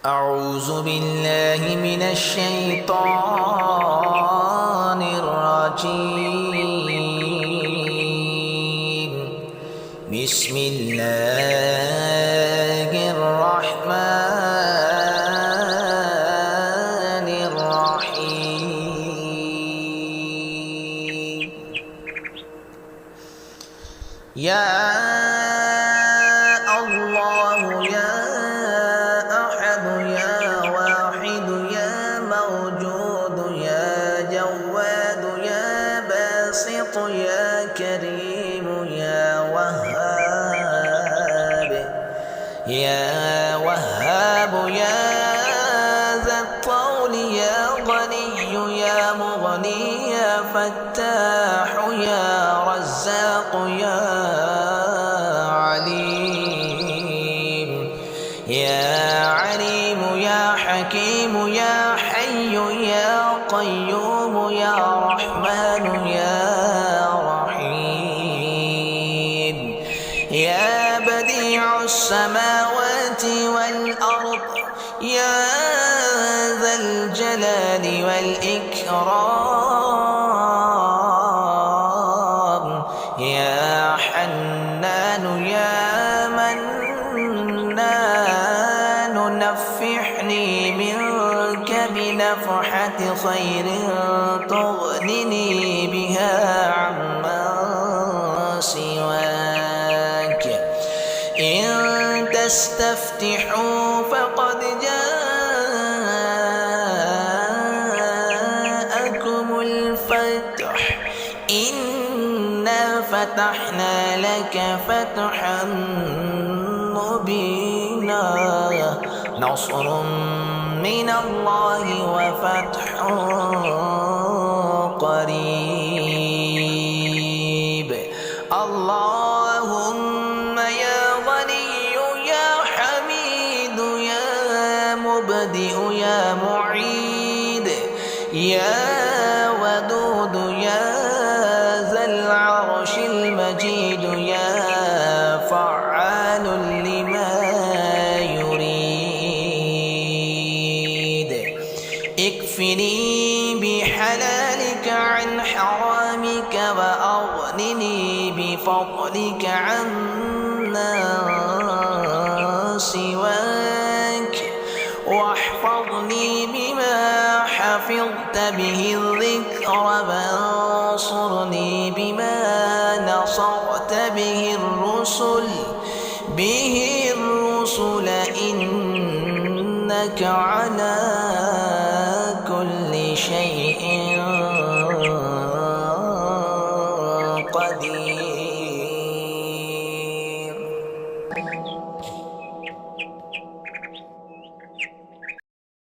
أعوذ بالله من الشيطان الرجيم. بسم الله الرحمن الرحيم. يا الله يا أحد يا واحد يا موجود يا جواد يا باسط يا كريم يا وهاب يا ذا الطول يا غني يا مغني يا فتاح يا رزاق يا عليم يا حكيم يا حي يا قيوم يا رحمن يا رحيم. يا بديع السماوات والأرض يا ذا الجلال والإكرام. يا حنان يا منان نفحني منك بنفحة خير تغنني بها عمن سواك. إن تستفتحوا فقد جاءكم الفتح. إنا فتحنا لك فتحا مبينا. نصر من الله وفتح قريب. اللهم يا غني يا حميد يا مبدئ يا معيد يا ودود يا ذا العرش المجيد يا فعال لما يريد. اكفني بحلالك عن حرامك وأغنني بفضلك عنا سواك. واحفظني بما حفظت به الذكر وانصرني بما نصرت به الرسل إنك على كل شيء قدير.